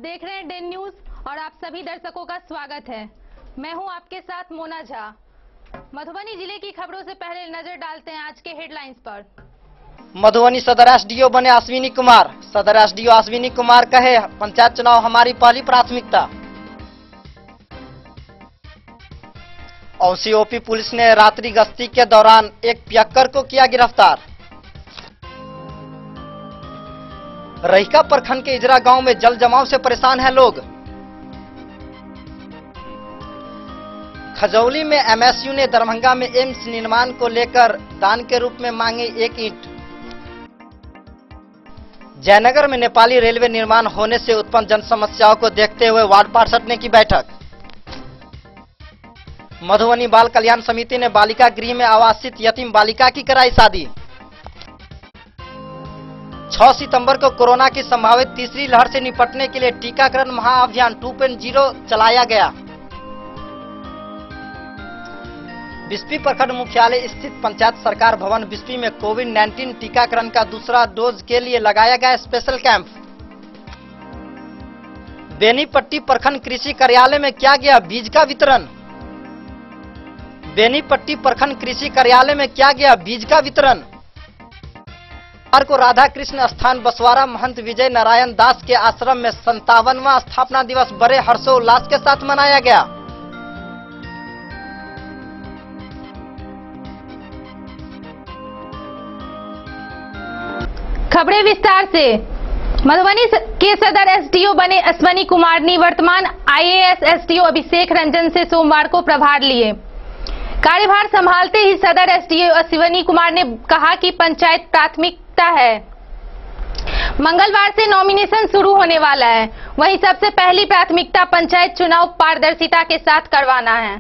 देख रहे हैं डेन न्यूज और आप सभी दर्शकों का स्वागत है। मैं हूं आपके साथ मोना झा। मधुबनी जिले की खबरों से पहले नजर डालते हैं आज के हेडलाइंस पर। मधुबनी सदर एसडीओ बने अश्विनी कुमार। सदर एसडीओ अश्विनी कुमार कहे, पंचायत चुनाव हमारी पहली प्राथमिकता। ओसीओपी पुलिस ने रात्रि गश्ती के दौरान एक पियक्कर को किया गिरफ्तार। रहिका प्रखंड के इजरा गांव में जल जमाव से परेशान हैं लोग। खजौली में एमएसयू ने दरभंगा में एम्स निर्माण को लेकर दान के रूप में मांगे 1 ईंट। जयनगर में नेपाली रेलवे निर्माण होने से उत्पन्न जन समस्याओं को देखते हुए वार्ड पार्षद ने की बैठक। मधुबनी बाल कल्याण समिति ने बालिका गृह में आवासित यतीम बालिका की कराई शादी। 6 सितंबर को कोरोना की संभावित तीसरी लहर से निपटने के लिए टीकाकरण महाअभियान 2.0 चलाया गया। बिस्फी प्रखंड मुख्यालय स्थित पंचायत सरकार भवन बिस्फी में कोविड-19 टीकाकरण का दूसरा डोज के लिए लगाया गया स्पेशल कैंप। बेनीपट्टी प्रखंड कृषि कार्यालय में किया गया बीज का वितरण। बेनीपट्टी प्रखंड कृषि कार्यालय में किया गया बीज का वितरण। को राधा कृष्ण स्थान बसवारा महंत विजय नारायण दास के आश्रम में 57वां स्थापना दिवस बड़े हर्षोल्लास के साथ मनाया गया। खबरें विस्तार से। मधुबनी के सदर एसडीओ बने अश्विनी कुमार ने वर्तमान आईएएस एसडीओ अभिषेक रंजन से सोमवार को प्रभार लिए। कार्यभार संभालते ही सदर एसडीओ अश्विनी कुमार ने कहा कि पंचायत प्राथमिकता है। मंगलवार से नॉमिनेशन शुरू होने वाला है। वहीं सबसे पहली प्राथमिकता पंचायत चुनाव पारदर्शिता के साथ करवाना है।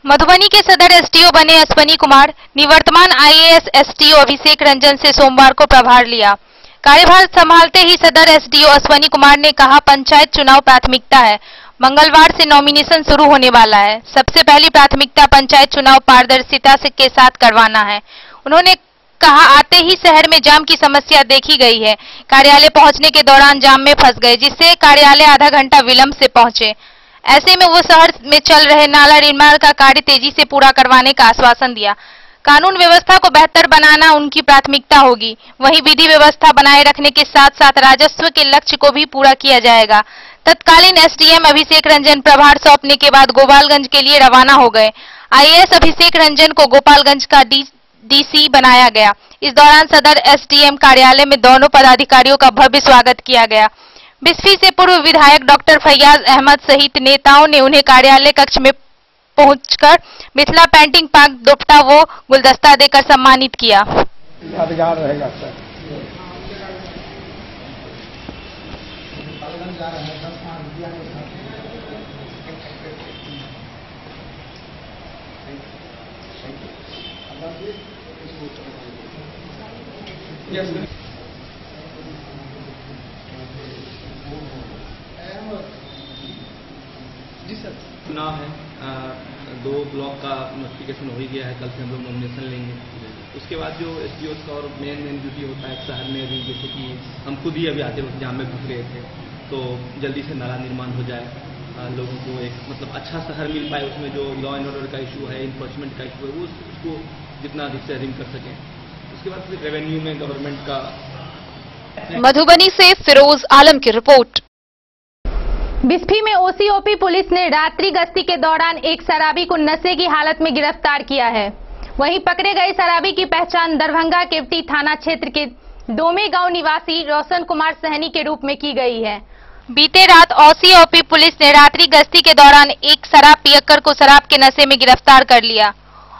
मधुबनी के सदर एसडीओ बने अश्विनी कुमार निवर्तमान आईएएस एसडीओ अभिषेक रंजन से सोमवार को प्रभार लिया। कार्यभार संभालते ही सदर एसडीओ अश्विनी कुमार ने कहा, पंचायत चुनाव प्राथमिकता है। मंगलवार से नॉमिनेशन शुरू होने वाला है। सबसे पहली प्राथमिकता पंचायत चुनाव पारदर्शिता के साथ करवाना है। उन्होंने कहा, आते ही शहर में जाम की समस्या देखी गई है। कार्यालय पहुंचने के दौरान जाम में फंस गए, जिससे कार्यालय आधा घंटा विलंब से पहुंचे। ऐसे में वो शहर में चल रहे नाला निर्माण का कार्य तेजी से पूरा करवाने का आश्वासन दिया। कानून व्यवस्था को बेहतर बनाना उनकी प्राथमिकता होगी। वहीं विधि व्यवस्था बनाए रखने के साथ साथ राजस्व के लक्ष्य को भी पूरा किया जाएगा। तत्कालीन एसडीएम अभिषेक रंजन प्रभार सौंपने के बाद गोपालगंज के लिए रवाना हो गए। आईएएस अभिषेक रंजन को गोपालगंज का डीसी बनाया गया। इस दौरान सदर एसडीएम कार्यालय में दोनों पदाधिकारियों का भव्य स्वागत किया गया। बिस्फी से पूर्व विधायक डॉक्टर फैयाज अहमद सहित नेताओं ने उन्हें कार्यालय कक्ष में पहुंचकर मिथिला पेंटिंग पार्क दुपट्टा व गुलदस्ता देकर सम्मानित किया। यादगार रहेगा सर। जी सर, चुनाव है। 2 ब्लॉक का नोटिफिकेशन हो ही गया है। कल से हम लोग नॉमिनेशन लेंगे। उसके बाद जो एसडीओ का और मेन ड्यूटी होता है शहर में अभी, जैसे कि हम खुद ही अभी आते वक्त जाम में फंस गए थे, तो जल्दी से नाला निर्माण हो जाए, लोगों को एक मतलब अच्छा शहर मिल पाए। उसमें जो लॉ एंड ऑर्डर का इशू है, इन्फोर्समेंट का इशू है, वो उसको जितना अधिक से अधिक कर सकें। उसके बाद फिर रेवेन्यू में गवर्नमेंट का। मधुबनी से फिरोज आलम की रिपोर्ट। बिस्फी में ओसीओपी पुलिस ने रात्रि गश्ती के दौरान एक शराबी को नशे की हालत में गिरफ्तार किया है। वहीं पकड़े गए शराबी की पहचान दरभंगा केवटी थाना क्षेत्र के डोमे गांव निवासी रोशन कुमार सहनी के रूप में की गई है। बीते रात ओसीओपी पुलिस ने रात्रि गश्ती के दौरान एक शराब पियक्कर को शराब के नशे में गिरफ्तार कर लिया।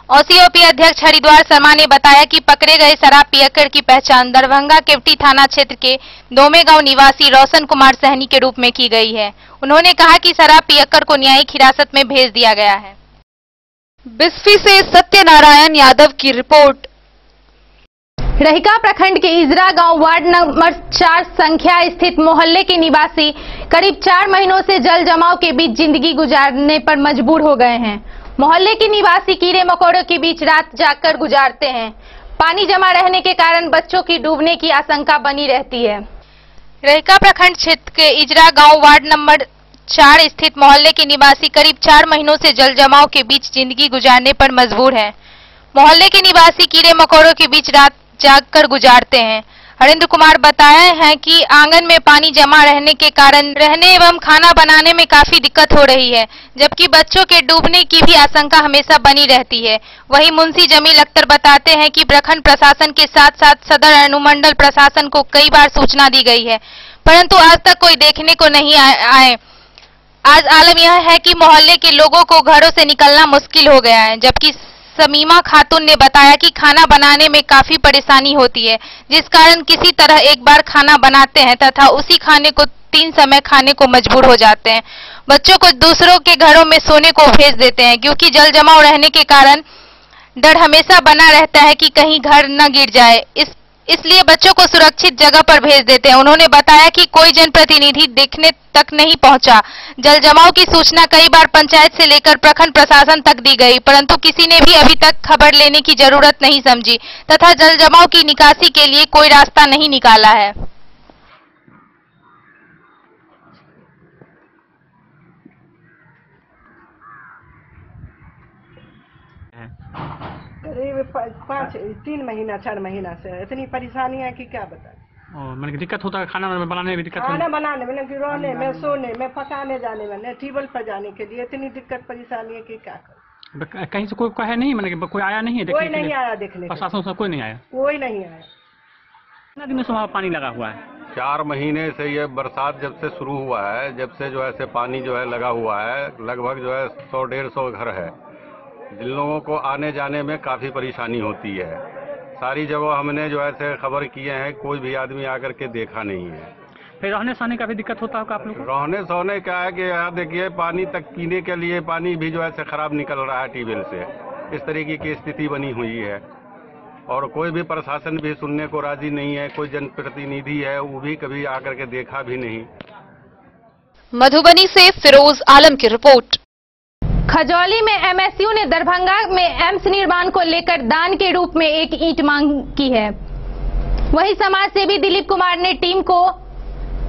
ओसीओपी अध्यक्ष हरिद्वार शर्मा ने बताया कि पकड़े गए शराब पियक्कर की पहचान दरभंगा केवटी थाना क्षेत्र के डोमे गांव निवासी रोशन कुमार सहनी के रूप में की गई है। उन्होंने कहा कि शराब पियक्कर को न्यायिक हिरासत में भेज दिया गया है। बिस्फी से सत्यनारायण यादव की रिपोर्ट। रहिका प्रखंड के इजरा गांव वार्ड नंबर 4 संख्या स्थित मोहल्ले के निवासी करीब 4 महीनों से जल जमाव के बीच जिंदगी गुजारने पर मजबूर हो गए हैं। मोहल्ले के निवासी कीड़े मकोड़ों के बीच रात जागकर गुजारते हैं। पानी जमा रहने के कारण बच्चों की डूबने की आशंका बनी रहती है। रहिका प्रखंड क्षेत्र के इजरा गांव वार्ड नंबर 4 स्थित मोहल्ले के निवासी करीब 4 महीनों से जल जमाव के बीच जिंदगी गुजारने पर मजबूर हैं। मोहल्ले के निवासी कीड़े मकोड़ों के बीच रात जागकर गुजारते हैं। हरेंद्र कुमार बताए हैं कि आंगन में पानी जमा रहने के कारण रहने एवं खाना बनाने में काफी दिक्कत हो रही है, जबकि बच्चों के डूबने की भी आशंका हमेशा बनी रहती है। वहीं मुंशी जमील अख्तर बताते हैं कि प्रखंड प्रशासन के साथ साथ सदर अनुमंडल प्रशासन को कई बार सूचना दी गई है, परंतु आज तक कोई देखने को नहीं आए। आज आलम यह है कि मोहल्ले के लोगों को घरों से निकलना मुश्किल हो गया है, जबकि समीमा खातून ने बताया कि खाना बनाने में काफी परेशानी होती है, जिस कारण किसी तरह एक बार खाना बनाते हैं तथा उसी खाने को 3 समय खाने को मजबूर हो जाते हैं। बच्चों को दूसरों के घरों में सोने को भेज देते हैं, क्योंकि जल जमाव रहने के कारण डर हमेशा बना रहता है कि कहीं घर न गिर जाए, इसलिए बच्चों को सुरक्षित जगह पर भेज देते हैं। उन्होंने बताया कि कोई जनप्रतिनिधि देखने तक नहीं पहुंचा। जल जमाव की सूचना कई बार पंचायत से लेकर प्रखंड प्रशासन तक दी गई, परंतु किसी ने भी अभी तक खबर लेने की जरूरत नहीं समझी तथा जल जमाव की निकासी के लिए कोई रास्ता नहीं निकाला है। करीब 3 महीना 4 महीना से इतनी परेशानी है कि क्या बताएं। मैंने दिक्कत होता है खाना बनाने में, दिक्कत खाना बनाने में, रहने में, सोने में, पकाने जाने में, टेबल पर जाने के लिए इतनी दिक्कत परेशानी है कि क्या करें। कहीं से कोई कहे नहीं, मैंने कोई आया नहीं है देखने कोई नहीं आया देखने, प्रशासन से कोई नहीं आया, कोई नहीं आया। कितना दिन से वहाँ पानी लगा हुआ है? 4 महीने से ये बरसात जब से शुरू हुआ है, जब से जो है पानी जो है लगा हुआ है, लगभग जो है 100-150 घर है, जिन लोगों को आने जाने में काफ़ी परेशानी होती है। सारी जगह हमने जो है खबर किए हैं, कोई भी आदमी आकर के देखा नहीं है। फिर रहने सहने का भी दिक्कत होता होगा आप लोग को? रहने सहने क्या है कि यहाँ देखिए पानी तक पीने के लिए पानी भी जो है खराब निकल रहा है ट्यूबवेल से, इस तरीके की स्थिति बनी हुई है। और कोई भी प्रशासन भी सुनने को राजी नहीं है, कोई जनप्रतिनिधि है वो भी कभी आकर के देखा भी नहीं। मधुबनी से फिरोज आलम की रिपोर्ट। खजौली में एमएसयू ने दरभंगा में एम्स निर्माण को लेकर दान के रूप में एक ईंट मांग की है। वहीं समाज सेवी दिलीप कुमार ने टीम को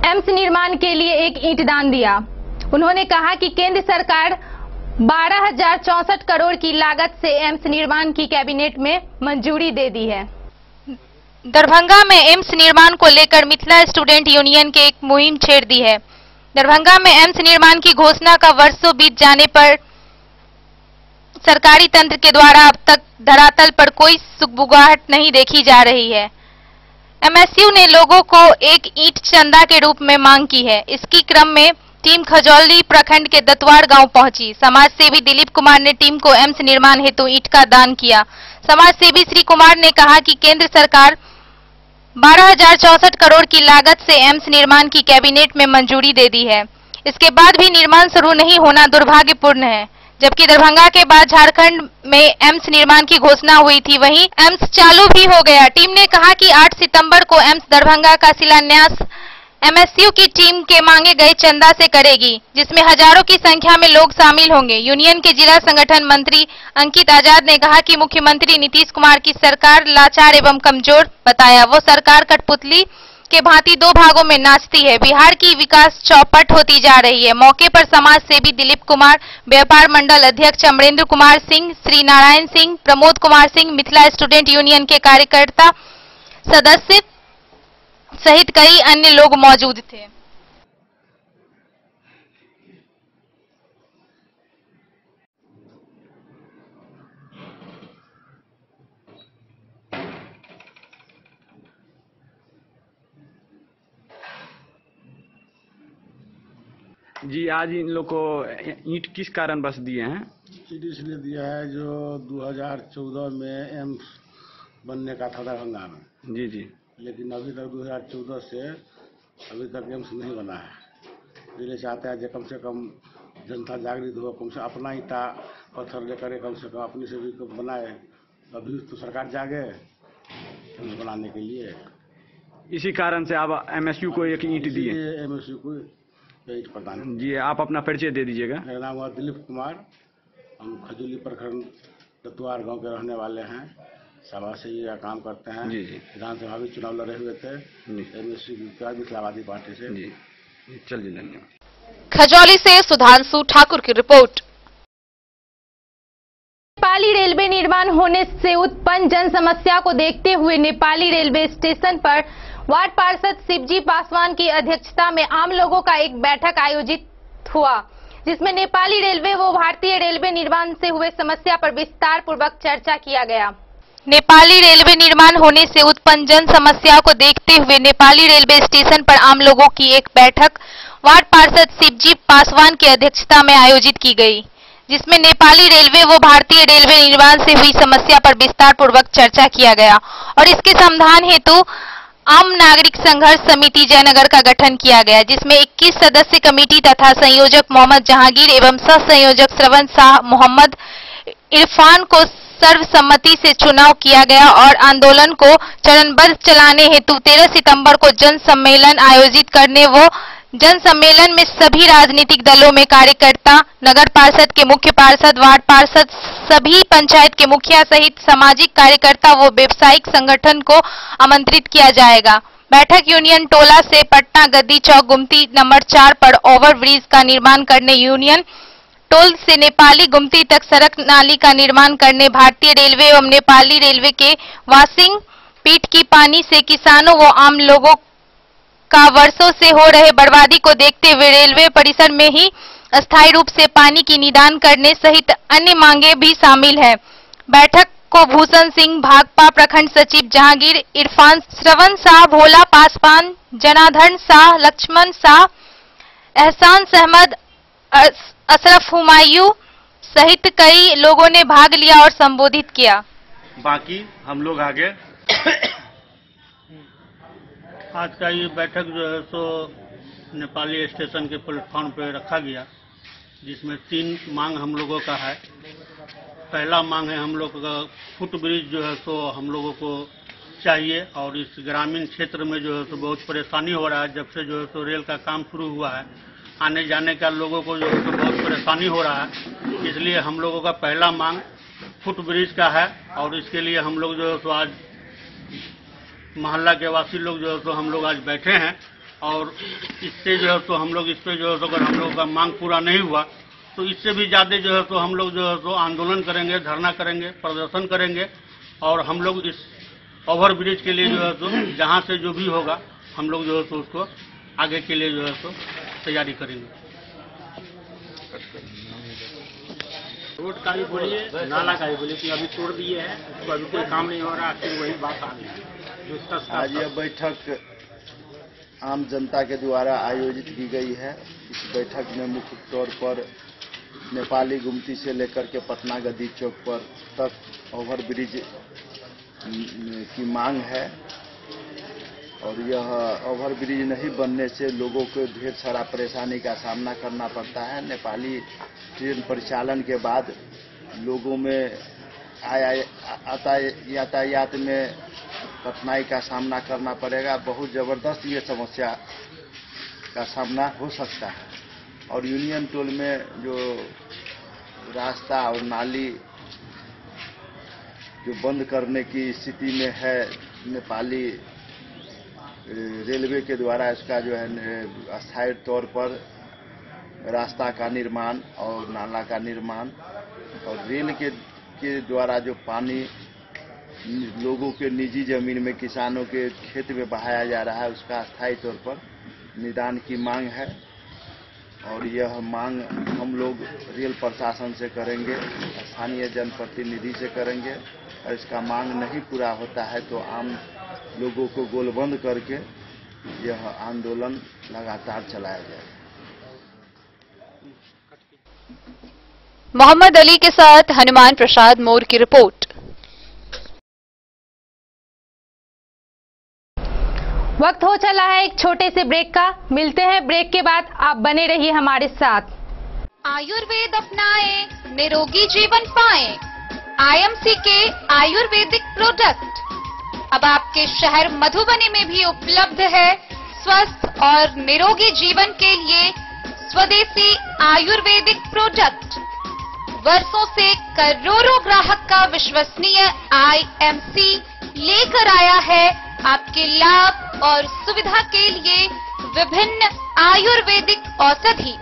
एम्स निर्माण के लिए एक ईंट दान दिया। उन्होंने कहा कि केंद्र सरकार 12,064 करोड़ की लागत से एम्स निर्माण की कैबिनेट में मंजूरी दे दी है। दरभंगा में एम्स निर्माण को लेकर मिथिला स्टूडेंट यूनियन के एक मुहिम छेड़ दी है। दरभंगा में एम्स निर्माण की घोषणा का वर्षों बीत जाने पर सरकारी तंत्र के द्वारा अब तक धरातल पर कोई सुगबुगाहट नहीं देखी जा रही है। एमएसयू ने लोगों को एक ईंट चंदा के रूप में मांग की है। इसकी क्रम में टीम खजौली प्रखंड के दतवार गांव पहुंची। समाज सेवी दिलीप कुमार ने टीम को एम्स निर्माण हेतु ईंट का दान किया। समाज सेवी श्री कुमार ने कहा कि केंद्र सरकार 12,064 करोड़ की लागत से एम्स निर्माण की कैबिनेट में मंजूरी दे दी है। इसके बाद भी निर्माण शुरू नहीं होना दुर्भाग्यपूर्ण है। जबकि दरभंगा के बाद झारखंड में एम्स निर्माण की घोषणा हुई थी, वहीं एम्स चालू भी हो गया। टीम ने कहा कि 8 सितंबर को एम्स दरभंगा का शिलान्यास एमएसयू की टीम के मांगे गए चंदा से करेगी, जिसमें हजारों की संख्या में लोग शामिल होंगे। यूनियन के जिला संगठन मंत्री अंकित आजाद ने कहा कि मुख्यमंत्री नीतीश कुमार की सरकार लाचार एवं कमजोर बताया। वो सरकार कठपुतली के भांति 2 भागों में नाचती है। बिहार की विकास चौपट होती जा रही है। मौके पर समाज सेवी दिलीप कुमार, व्यापार मंडल अध्यक्ष अमरेंद्र कुमार सिंह, श्री नारायण सिंह, प्रमोद कुमार सिंह, मिथिला स्टूडेंट यूनियन के कार्यकर्ता सदस्य सहित कई अन्य लोग मौजूद थे। जी, आज इन लोग को ईंट किस कारण बस दिए हैं? ईंट इसलिए दिया है जो 2014 में एम्स बनने का था दरभंगा में। जी जी। लेकिन अभी तक 2014 से अभी तक एम्स नहीं बना है। इसलिए चाहते हैं जो कम से कम जनता जागृत हो, कम से अपना ईंटा पत्थर लेकर कम से कम अपनी से भी बनाए। अभी तो सरकार जागे एम्स बनाने के लिए। इसी कारण से आप एमएसयू को एक ईंट दिए? एमएसयू को ईंट प्रदान। जी, आप अपना परिचय दे दीजिएगा। मेरा नाम हुआ दिलीप कुमार, हम खजौली प्रखंड दतवार गांव के रहने वाले हैं। सभा से ही काम करते हैं। जी जी। विधानसभा भी चुनाव लड़े हुए थे मिथिलावादी पार्टी से। जी चलिए, धन्यवाद। खजौली से सुधांशु ठाकुर की रिपोर्ट। नेपाली रेलवे निर्माण होने से उत्पन्न जन समस्या को देखते हुए नेपाली रेलवे स्टेशन पर वार्ड पार्षद शिवजी पासवान की अध्यक्षता में आम लोगों का एक बैठक आयोजित हुआ, जिसमें नेपाली रेलवे व भारतीय रेलवे निर्माण से हुए समस्या पर विस्तार पूर्वक चर्चा किया गया। नेपाली रेलवे निर्माण होने से उत्पन्न जन समस्या को देखते हुए नेपाली रेलवे स्टेशन पर आम लोगों की एक बैठक वार्ड पार्षद शिवजी पासवान की अध्यक्षता में आयोजित की गई, जिसमें नेपाली रेलवे व भारतीय रेलवे निर्माण से हुई समस्या पर विस्तार पूर्वक चर्चा किया गया और इसके समाधान हेतु आम नागरिक संघर्ष समिति जयनगर का गठन किया गया, जिसमें 21 सदस्य कमेटी तथा संयोजक मोहम्मद जहांगीर एवं सह संयोजक श्रवण शाह मोहम्मद इरफान को सर्वसम्मति से चुनाव किया गया और आंदोलन को चरणबद्ध चलाने हेतु 13 सितंबर को जन सम्मेलन आयोजित करने व जन सम्मेलन में सभी राजनीतिक दलों में कार्यकर्ता, नगर पार्षद के मुख्य पार्षद, वार्ड पार्षद, सभी पंचायत के मुखिया सहित सामाजिक कार्यकर्ता व व्यवसायिक संगठन को आमंत्रित किया जाएगा। बैठक यूनियन टोला से पटना गद्दी चौक गुमती नंबर 4 पर ओवरब्रिज का निर्माण करने, यूनियन टोल से नेपाली गुमती तक सड़क नाली का निर्माण करने, भारतीय रेलवे एवं नेपाली रेलवे के वाशिंग पीट की पानी से किसानों व आम लोगों का वर्षों से हो रहे बर्बादी को देखते हुए रेलवे परिसर में ही अस्थायी रूप से पानी की निदान करने सहित अन्य मांगे भी शामिल है। बैठक को भूषण सिंह, भाकपा प्रखंड सचिव जहांगीर, इरफान, श्रवण शाह, भोला पासवान, जनार्दन शाह, लक्ष्मण शाह, एहसान अहमद, अशरफ हुमायूं सहित कई लोगों ने भाग लिया और संबोधित किया। बाकी हम लोग आगे आज का ये बैठक जो है सो नेपाली स्टेशन के प्लेटफॉर्म पर रखा गया, जिसमें 3 मांग हम लोगों का है। पहला मांग है हम लोग का फुट ब्रिज जो है सो हम लोगों को चाहिए और इस ग्रामीण क्षेत्र में जो है सो बहुत परेशानी हो रहा है। जब से जो है सो रेल का काम शुरू हुआ है, आने जाने का लोगों को जो है सो बहुत परेशानी हो रहा है। इसलिए हम लोगों का पहला मांग फुट ब्रिज का है और इसके लिए हम लोग जो है सो आज मोहल्ला के वासी लोग जो है तो हम लोग आज बैठे हैं और इससे जो है तो हम लोग इस पे जो है तो अगर हम लोगों का मांग पूरा नहीं हुआ तो इससे भी ज़्यादा जो है तो हम लोग जो है तो आंदोलन करेंगे, धरना करेंगे, प्रदर्शन करेंगे और हम लोग इस ओवर ब्रिज के लिए जो है तो जहाँ से जो भी होगा हम लोग जो है तो उसको आगे के लिए जो है तो तैयारी करेंगे। रोड का भी बोलिए, नाला का भी बोलिए कि अभी तोड़ दिए हैं तो अभी कोई काम नहीं हो रहा, फिर वही बात आ गई। आज यह बैठक आम जनता के द्वारा आयोजित की गई है। इस बैठक में मुख्य तौर पर नेपाली गुमती से लेकर के पटना गद्दी चौक पर तक ओवरब्रिज की मांग है और यह ओवरब्रिज नहीं बनने से लोगों को ढेर सारा परेशानी का सामना करना पड़ता है। नेपाली ट्रेन परिचालन के बाद लोगों में यातायात में कठिनाई का सामना करना पड़ेगा। बहुत ज़बरदस्त ये समस्या का सामना हो सकता है और यूनियन टोल में जो रास्ता और नाली जो बंद करने की स्थिति में है, नेपाली रेलवे के द्वारा इसका जो है अस्थायी तौर पर रास्ता का निर्माण और नाला का निर्माण और रेल के द्वारा जो पानी लोगों के निजी जमीन में किसानों के खेत में बहाया जा रहा है, उसका अस्थायी तौर पर निदान की मांग है और यह मांग हम लोग रेल प्रशासन से करेंगे, स्थानीय जनप्रतिनिधि से करेंगे और इसका मांग नहीं पूरा होता है तो आम लोगों को गोलबंद करके यह आंदोलन लगातार चलाया जाएगा। मोहम्मद अली के साथ हनुमान प्रसाद मोर की रिपोर्ट। वक्त हो चला है एक छोटे से ब्रेक का। मिलते हैं ब्रेक के बाद, आप बने रहिए हमारे साथ। आयुर्वेद अपनाएं, निरोगी जीवन पाएं। आईएमसी के आयुर्वेदिक प्रोडक्ट अब आपके शहर मधुबनी में भी उपलब्ध है। स्वस्थ और निरोगी जीवन के लिए स्वदेशी आयुर्वेदिक प्रोडक्ट वर्षों से करोड़ों ग्राहक का विश्वसनीय IMC लेकर आया है आपके लाभ और सुविधा के लिए विभिन्न आयुर्वेदिक औषधि।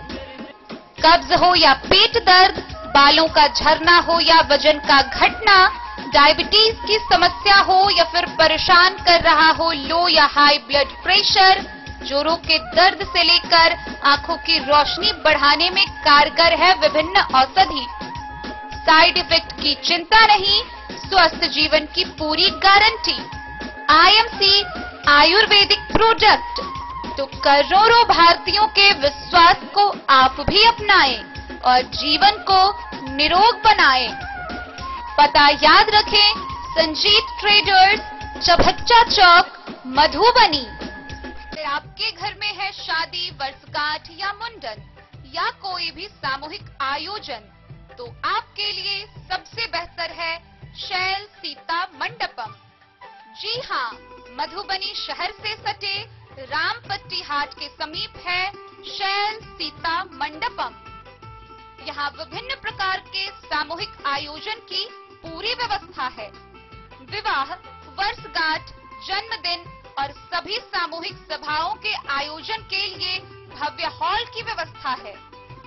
कब्ज हो या पेट दर्द, बालों का झरना हो या वजन का घटना, डायबिटीज की समस्या हो या फिर परेशान कर रहा हो लो या हाई ब्लड प्रेशर, जोड़ों के दर्द से लेकर आंखों की रोशनी बढ़ाने में कारगर है विभिन्न औषधि। साइड इफेक्ट की चिंता नहीं, स्वस्थ जीवन की पूरी गारंटी। IMC आयुर्वेदिक प्रोडक्ट तो करोड़ों भारतीयों के विश्वास को आप भी अपनाएं और जीवन को निरोग बनाएं। पता याद रखें, संजीत ट्रेडर्स, चभच्चा चौक, मधुबनी। अगर आपके घर में है शादी, वर्षगांठ या मुंडन या कोई भी सामूहिक आयोजन, तो आपके लिए सबसे बेहतर है शैल सीता मंडपम। जी हाँ, मधुबनी शहर से सटे रामपट्टी हाट के समीप है शैल सीता मंडपम। यहाँ विभिन्न प्रकार के सामूहिक आयोजन की पूरी व्यवस्था है। विवाह, वर्षगांठ, जन्मदिन और सभी सामूहिक सभाओं के आयोजन के लिए भव्य हॉल की व्यवस्था है।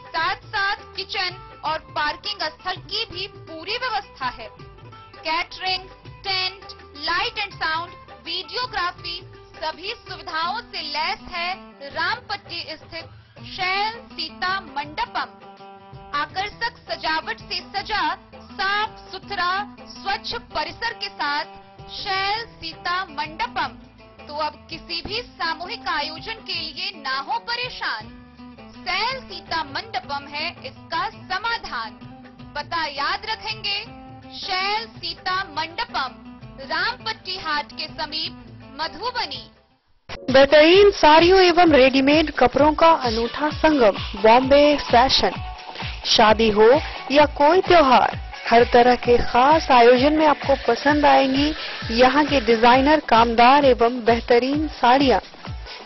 साथ साथ किचन और पार्किंग स्थल की भी पूरी व्यवस्था है। Catering, tent, light and sound, videography सभी सुविधाओं से लैस है रामपट्टी स्थित शैल सीता मंडपम। आकर्षक सजावट से सजा साफ सुथरा स्वच्छ परिसर के साथ शैल सीता मंडपम। तो अब किसी भी सामूहिक आयोजन के लिए ना हो परेशान, शैल सीता मंडपम है इसका समाधान। पता याद रखेंगे, शैल सीता मंडपम, रामपट्टी हाट के समीप, मधुबनी। बेहतरीन साड़ियों एवं रेडीमेड कपड़ों का अनूठा संगम, बॉम्बे फैशन। शादी हो या कोई त्योहार, हर तरह के खास आयोजन में आपको पसंद आएंगी यहाँ के डिजाइनर, कामदार एवं बेहतरीन साड़ियाँ।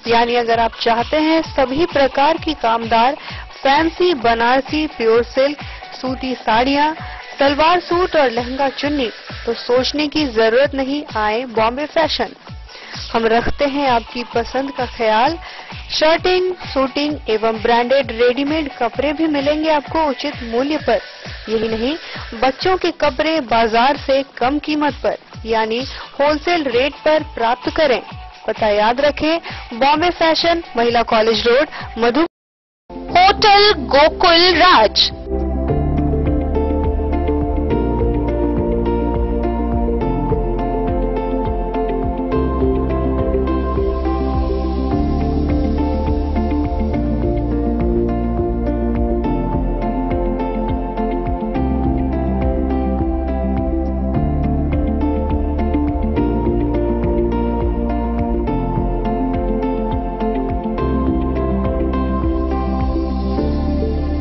यानी अगर आप चाहते हैं सभी प्रकार की कामदार, फैंसी, बनारसी, प्योर सिल्क, सूती साड़ियाँ, सलवार सूट और लहंगा चुन्नी, तो सोचने की जरूरत नहीं, आए बॉम्बे फैशन। हम रखते हैं आपकी पसंद का ख्याल। शर्टिंग, सूटिंग एवं ब्रांडेड रेडीमेड कपड़े भी मिलेंगे आपको उचित मूल्य पर। यही नहीं, बच्चों के कपड़े बाजार से कम कीमत पर यानी होलसेल रेट पर प्राप्त करें। पता याद रखें, बॉम्बे फैशन, महिला college road, Madhubani. Hotel Gokul Raj.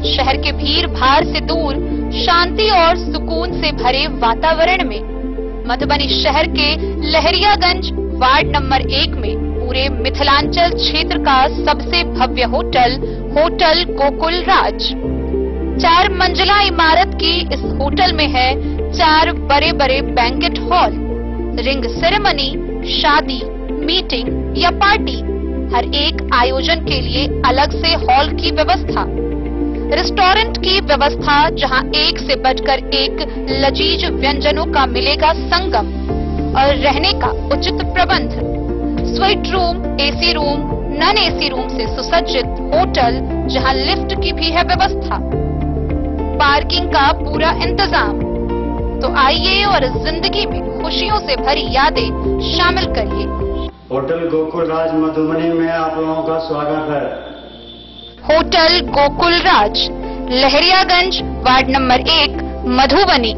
शहर के भीड़ भाड़ से दूर, शांति और सुकून से भरे वातावरण में मधुबनी शहर के लहरियागंज वार्ड नंबर 1 में पूरे मिथिलांचल क्षेत्र का सबसे भव्य होटल, होटल गोकुल राज। 4 मंजिला इमारत की इस होटल में है 4 बड़े बड़े बैंकेट हॉल, रिंग सेरेमनी, शादी, मीटिंग या पार्टी, हर एक आयोजन के लिए अलग से हॉल की व्यवस्था। रेस्टोरेंट की व्यवस्था, जहां एक से बढ़कर एक लजीज व्यंजनों का मिलेगा संगम, और रहने का उचित प्रबंध। Suite room, AC room, non AC room से सुसज्जित होटल, जहां लिफ्ट की भी है व्यवस्था। पार्किंग का पूरा इंतजाम। तो आइए और जिंदगी में खुशियों से भरी यादें शामिल करिए। होटल गोकुल राज मधुबनी में आप लोगों का स्वागत है। होटल गोकुल राज, लहरियागंज वार्ड नंबर 1, मधुबनी।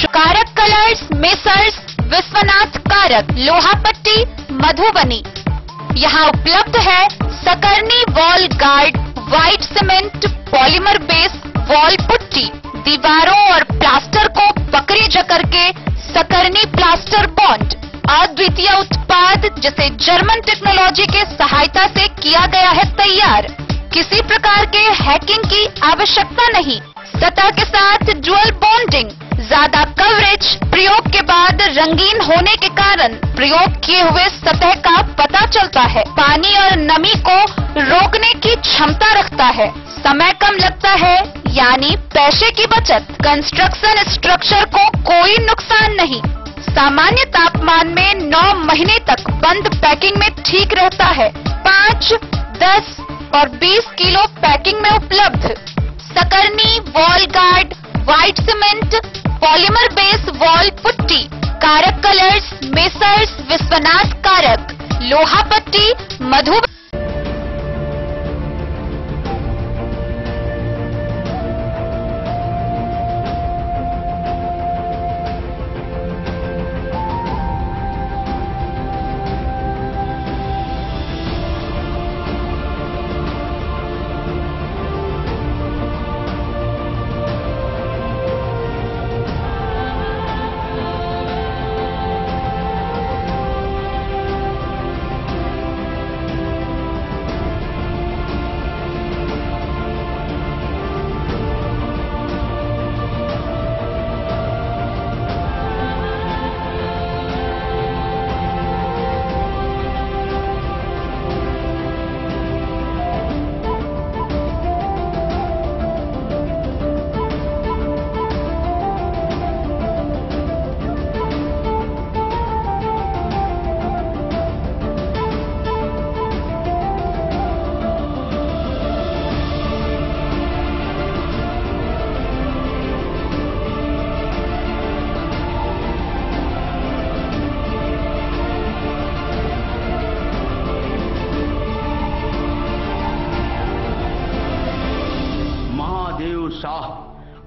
कारक कलर्स, मेसर्स विश्वनाथ कारक, लोहापट्टी, मधुबनी। यहाँ उपलब्ध है Sakarni wall guard, white cement, polymer base wall putty. दीवारों और प्लास्टर को पकड़े जकड़ के सकरनी प्लास्टर बॉन्ड, अद्वितीय उत्पाद जिसे जर्मन टेक्नोलॉजी के सहायता से किया गया है तैयार। किसी प्रकार के हैकिंग की आवश्यकता नहीं, सतह के साथ डुअल बॉन्डिंग, ज्यादा कवरेज, प्रयोग के बाद रंगीन होने के कारण प्रयोग किए हुए सतह का पता चलता है। पानी और नमी को रोकने की क्षमता रखता है। समय कम लगता है, यानी पैसे की बचत। कंस्ट्रक्शन स्ट्रक्चर को कोई नुकसान नहीं। सामान्य तापमान में 9 महीने तक बंद पैकिंग में ठीक रहता है। 5, 10 और 20 किलो पैकिंग में उपलब्ध। Sakarni, wall guard, white cement, polymer base wall putty, Karak colours, messrs Vishwanath Karak, Loha Patti, Madhubani.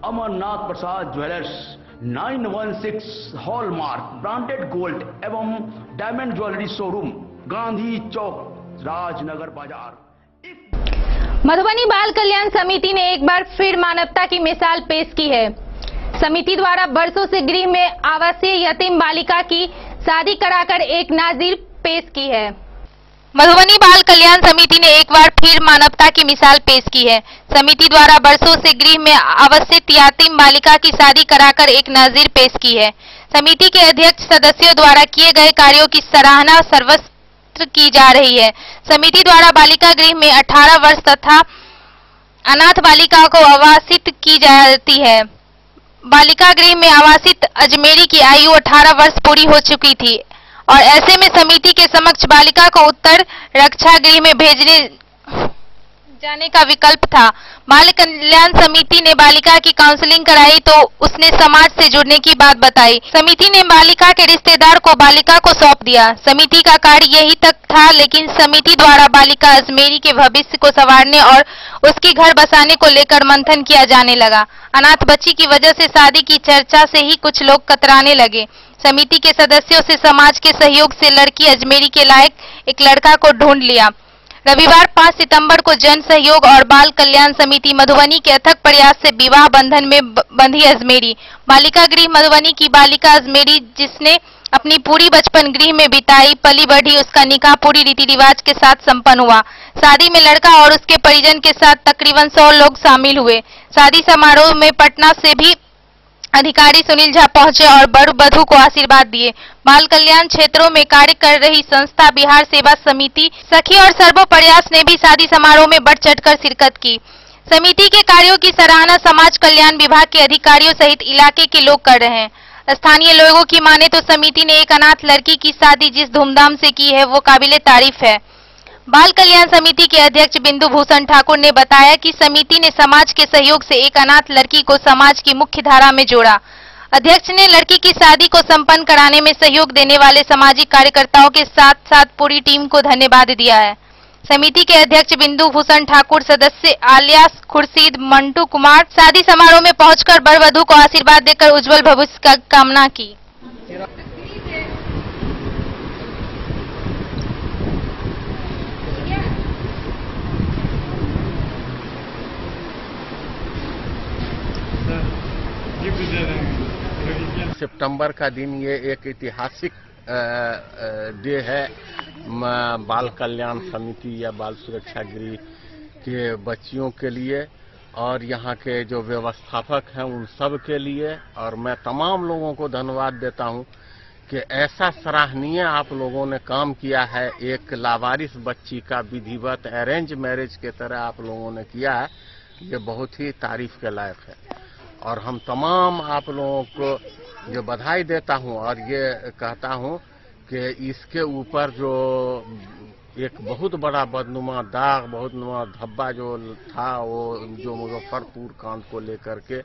Amarnath Prasad jewellers 916 hallmark branded gold एवं diamond jewellery showroom, Gandhi Chowk, Rajnagar बाजार। मधुबनी बाल कल्याण समिति ने एक बार फिर मानवता की मिसाल पेश की है। समिति द्वारा बरसों से गृह में आवासीय यतीम बालिका की शादी कराकर एक नाजीर पेश की है। मधुबनी बाल कल्याण समिति ने एक बार फिर मानवता की मिसाल पेश की है। समिति द्वारा बरसों से गृह में आवासित यतीम बालिका की शादी कराकर एक नाजीर पेश की है। समिति के अध्यक्ष सदस्यों द्वारा किए गए कार्यों की सराहना सर्वत्र की जा रही है। समिति द्वारा बालिका गृह में 18 वर्ष तथा अनाथ बालिका को आवासित की जाती है। बालिका गृह में आवासित अजमेरी की आयु 18 वर्ष पूरी हो चुकी थी और ऐसे में समिति के समक्ष बालिका को उत्तर रक्षा गृह में भेजने जाने का विकल्प था। बाल कल्याण समिति ने बालिका की काउंसलिंग कराई तो उसने समाज से जुड़ने की बात बताई। समिति ने बालिका के रिश्तेदार को बालिका को सौंप दिया। समिति का कार्य यही तक था, लेकिन समिति द्वारा बालिका अजमेरी के भविष्य को संवारने और उसकी घर बसाने को लेकर मंथन किया जाने लगा। अनाथ बच्ची की वजह से शादी की चर्चा से ही कुछ लोग कतराने लगे। समिति के सदस्यों से समाज के सहयोग से लड़की अजमेरी के लायक एक लड़का को ढूंढ लिया। रविवार 5 सितंबर को जन सहयोग और बाल कल्याण समिति मधुबनी के अथक प्रयास से विवाह बंधन में बंधी अजमेरी। बालिका गृह मधुबनी की बालिका अजमेरी, जिसने अपनी पूरी बचपन गृह में बिताई, पली बढ़ी, उसका निकाह पूरी रीति रिवाज के साथ संपन्न हुआ। शादी में लड़का और उसके परिजन के साथ तकरीबन 100 लोग शामिल हुए। शादी समारोह में पटना से भी अधिकारी सुनील झा पहुंचे और वर वधू को आशीर्वाद दिए। बाल कल्याण क्षेत्रों में कार्य कर रही संस्था बिहार सेवा समिति, सखी और सर्वो प्रयास ने भी शादी समारोह में बढ़ चढ़कर शिरकत की। समिति के कार्यों की सराहना समाज कल्याण विभाग के अधिकारियों सहित इलाके के लोग कर रहे हैं। स्थानीय लोगों की माने तो समिति ने एक अनाथ लड़की की शादी जिस धूमधाम से की है वो काबिले तारीफ है। बाल कल्याण समिति के अध्यक्ष बिंदु भूषण ठाकुर ने बताया कि समिति ने समाज के सहयोग से एक अनाथ लड़की को समाज की मुख्य धारा में जोड़ा। अध्यक्ष ने लड़की की शादी को संपन्न कराने में सहयोग देने वाले सामाजिक कार्यकर्ताओं के साथ साथ पूरी टीम को धन्यवाद दिया है। समिति के अध्यक्ष बिंदु भूषण ठाकुर, सदस्य आलियास खुर्शीद, मंटू कुमार शादी समारोह में पहुंचकर वर वधू को आशीर्वाद देकर उज्जवल भविष्य का कामना की। सितंबर का दिन ये एक ऐतिहासिक डे है बाल कल्याण समिति या बाल सुरक्षा गृह के बच्चियों के लिए और यहाँ के जो व्यवस्थापक हैं उन सब के लिए, और मैं तमाम लोगों को धन्यवाद देता हूँ कि ऐसा सराहनीय आप लोगों ने काम किया है। एक लावारिस बच्ची का विधिवत अरेंज मैरिज के तरह आप लोगों ने किया है, ये बहुत ही तारीफ के लायक है। और हम तमाम आप लोगों को जो बधाई देता हूँ और ये कहता हूँ कि इसके ऊपर जो एक बहुत बड़ा बदनुमा दाग, बहुत नुमा धब्बा जो था, वो जो मुजफ्फरपुर कांड को लेकर के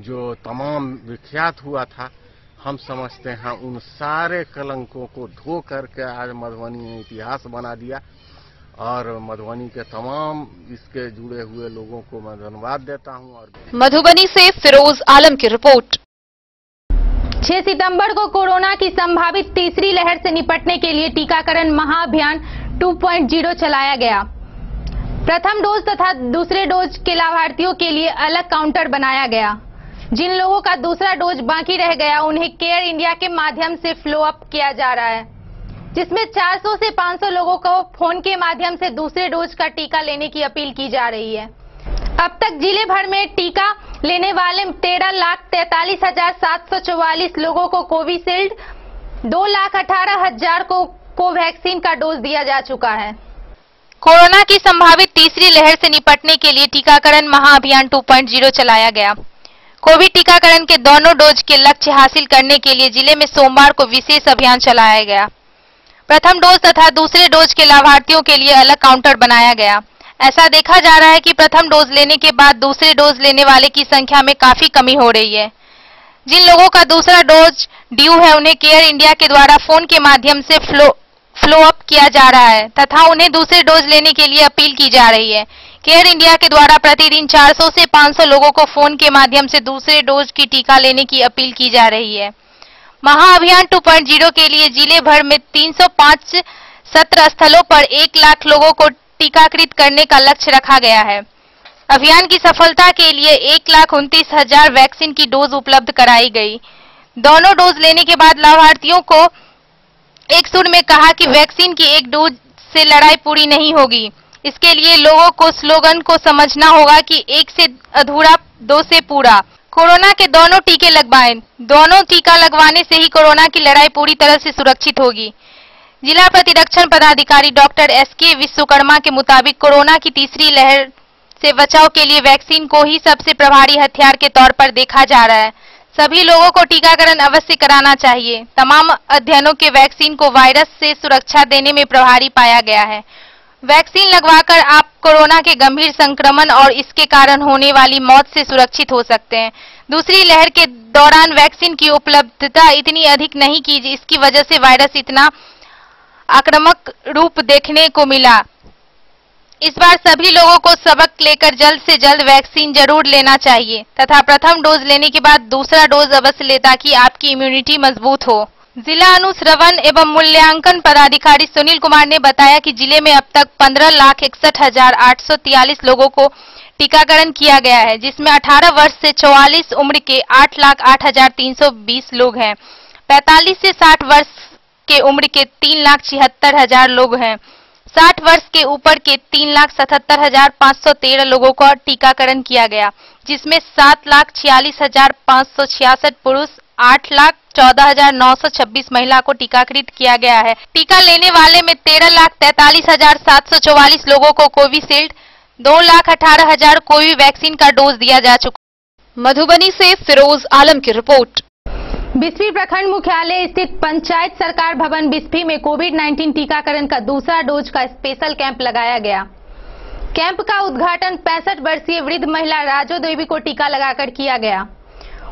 जो तमाम विख्यात हुआ था, हम समझते हैं उन सारे कलंकों को धो करके आज मधुबनी ने इतिहास बना दिया। और मधुबनी के तमाम इसके जुड़े हुए लोगों को मैं धन्यवाद देता हूं। और मधुबनी से फिरोज आलम की रिपोर्ट। 6 सितंबर को कोरोना की संभावित तीसरी लहर से निपटने के लिए टीकाकरण महाअभियान 2.0 चलाया गया। प्रथम डोज तथा दूसरे डोज के लाभार्थियों के लिए अलग काउंटर बनाया गया। जिन लोगों का दूसरा डोज बाकी रह गया उन्हें केयर इंडिया के माध्यम से फ्लो अप किया जा रहा है, जिसमें 400 से 500 लोगों को फोन के माध्यम से दूसरे डोज का टीका लेने की अपील की जा रही है। अब तक जिले भर में टीका लेने वाले 13,43,744 लोगों को कोविशील्ड, 2,18,000 को कोवैक्सीन का डोज दिया जा चुका है। कोरोना की संभावित तीसरी लहर से निपटने के लिए टीकाकरण महाअभियान 2.0 चलाया गया। कोविड टीकाकरण के दोनों डोज के लक्ष्य हासिल करने के लिए जिले में सोमवार को विशेष अभियान चलाया गया। प्रथम डोज तथा दूसरे डोज के लाभार्थियों के लिए अलग काउंटर बनाया गया। ऐसा देखा जा रहा है कि प्रथम डोज लेने के बाद दूसरे डोज लेने वाले की संख्या में काफी कमी हो रही है। जिन लोगों का दूसरा डोज ड्यू है उन्हें केयर इंडिया के द्वारा फोन के माध्यम से फ्लो अप किया जा रहा है तथा उन्हें दूसरे डोज लेने के लिए अपील की जा रही है। केयर इंडिया के द्वारा प्रतिदिन 400 से 500 लोगों को फोन के माध्यम से दूसरे डोज की टीका लेने की अपील की जा रही है। महाअभियान 2.0 के लिए जिले भर में 305 सत्र स्थलों पर 1 लाख लोगों को टीकाकृत करने का लक्ष्य रखा गया है। अभियान की सफलता के लिए 1,29,000 वैक्सीन की डोज उपलब्ध कराई गई। दोनों डोज लेने के बाद लाभार्थियों को एक सुर में कहा कि वैक्सीन की एक डोज से लड़ाई पूरी नहीं होगी। इसके लिए लोगों को स्लोगन को समझना होगा कि 1 से अधूरा 2 से पूरा। कोरोना के दोनों टीके लगवाएं। दोनों टीका लगवाने से ही कोरोना की लड़ाई पूरी तरह से सुरक्षित होगी। जिला प्रतिरक्षण पदाधिकारी डॉक्टर SK विश्वकर्मा के मुताबिक कोरोना की तीसरी लहर से बचाव के लिए वैक्सीन को ही सबसे प्रभावी हथियार के तौर पर देखा जा रहा है। सभी लोगों को टीकाकरण अवश्य कराना चाहिए। तमाम अध्ययनों के वैक्सीन को वायरस से सुरक्षा देने में प्रभावी पाया गया है। वैक्सीन लगवाकर आप कोरोना के गंभीर संक्रमण और इसके कारण होने वाली मौत से सुरक्षित हो सकते हैं। दूसरी लहर के दौरान वैक्सीन की उपलब्धता इतनी अधिक नहीं की, इसकी वजह से वायरस इतना आक्रामक रूप देखने को मिला। इस बार सभी लोगों को सबक लेकर जल्द से जल्द वैक्सीन जरूर लेना चाहिए तथा प्रथम डोज लेने के बाद दूसरा डोज अवश्य ले ताकि आपकी इम्यूनिटी मजबूत हो। जिला अनुश्रवण एवं मूल्यांकन पदाधिकारी सुनील कुमार ने बताया कि जिले में अब तक 15,61,843 लोगों को टीकाकरण किया गया है, जिसमें 18 वर्ष से 44 उम्र के 8,08,320 लोग हैं। 45 से 60 वर्ष के उम्र के 3,76,000 लोग हैं। 60 वर्ष के ऊपर के 3,77,513 लोगों का टीकाकरण किया गया, जिसमें 7,46,566 पुरुष, 8,14,926 महिला को टीकाकृत किया गया है। टीका लेने वाले में 13,43,744 लोगों को कोविशील्ड, 2,18,000 कोवैक्सीन का डोज दिया जा चुका। मधुबनी से फिरोज आलम की रिपोर्ट। बिस्फी प्रखंड मुख्यालय स्थित पंचायत सरकार भवन बिस्फी में कोविड-19 टीकाकरण का दूसरा डोज का स्पेशल कैंप लगाया गया। कैंप का उद्घाटन 65 वर्षीय वृद्ध महिला राजो देवी को टीका लगाकर किया गया।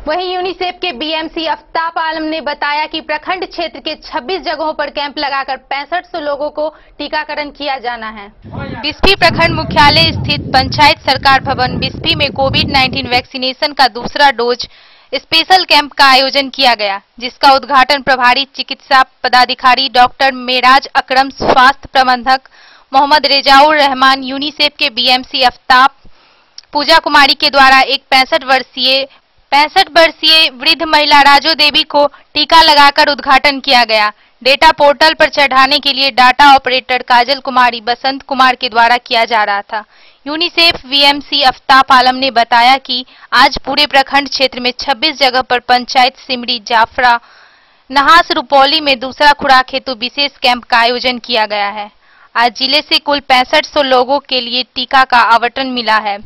वहीं यूनिसेफ के BMC आफ्ताब आलम ने बताया कि प्रखंड क्षेत्र के 26 जगहों पर कैंप लगाकर 6500 लोगों को टीकाकरण किया जाना है। बिस्फी प्रखंड मुख्यालय स्थित पंचायत सरकार भवन बिस्फी में कोविड-19 वैक्सीनेशन का दूसरा डोज स्पेशल कैंप का आयोजन किया गया, जिसका उद्घाटन प्रभारी चिकित्सा पदाधिकारी डॉक्टर मेराज अकरम, स्वास्थ्य प्रबंधक मोहम्मद रेजाउर रहमान, यूनिसेफ के BMC आफ्ताब, पूजा कुमारी के द्वारा एक 65 वर्षीय वृद्ध महिला राजो देवी को टीका लगाकर उद्घाटन किया गया। डेटा पोर्टल पर चढ़ाने के लिए डाटा ऑपरेटर काजल कुमारी, बसंत कुमार के द्वारा किया जा रहा था। यूनिसेफ वीएमसी आफ्ताब आलम ने बताया कि आज पूरे प्रखंड क्षेत्र में 26 जगह पर पंचायत सिमरी, जाफरा, नहास, रुपौली में दूसरा खुराक हेतु विशेष कैंप का आयोजन किया गया है। आज जिले से कुल 6500 लोगों के लिए टीका का आवंटन मिला है।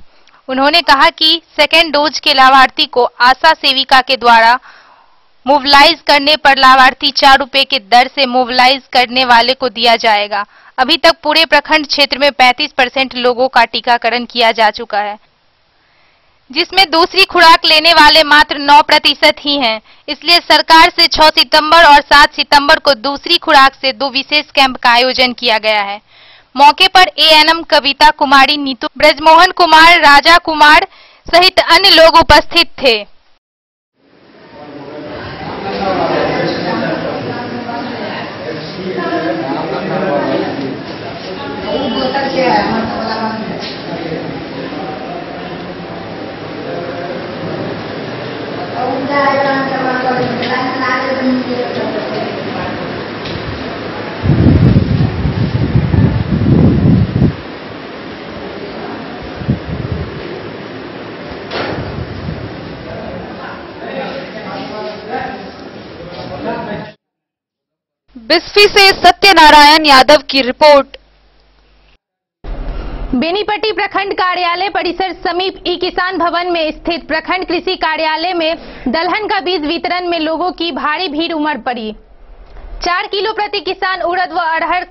उन्होंने कहा कि सेकेंड डोज के लाभार्थी को आशा सेविका के द्वारा मोबिलाइज करने पर लाभार्थी 4 रुपए के दर से मोबिलाइज करने वाले को दिया जाएगा। अभी तक पूरे प्रखंड क्षेत्र में 35% लोगों का टीकाकरण किया जा चुका है, जिसमें दूसरी खुराक लेने वाले मात्र 9% ही हैं। इसलिए सरकार से 6 सितंबर और 7 सितंबर को दूसरी खुराक से 2 विशेष कैंप का आयोजन किया गया है। मौके पर एएनएम कविता कुमारी, नीतू, ब्रजमोहन कुमार, राजा कुमार सहित अन्य लोग उपस्थित थे। बिस्फी से सत्यनारायण यादव की रिपोर्ट। बेनीपट्टी प्रखंड कार्यालय परिसर समीप ई किसान भवन में स्थित प्रखंड कृषि कार्यालय में दलहन का बीज वितरण में लोगों की भारी भीड़ उमड़ पड़ी। 4 किलो प्रति किसान उड़द व अरहर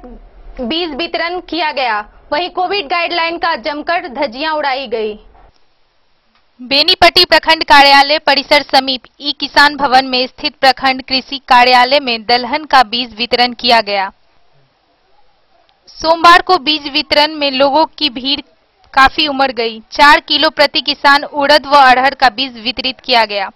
बीज वितरण किया गया। वहीं कोविड गाइडलाइन का जमकर धज्जियां उड़ाई गई। बेनीपट्टी प्रखंड कार्यालय परिसर समीप ई किसान भवन में स्थित प्रखंड कृषि कार्यालय में दलहन का बीज वितरण किया गया। सोमवार को बीज वितरण में लोगों की भीड़ काफी उमड़ गई। 4 किलो प्रति किसान उड़द व अरहर का बीज वितरित किया गया।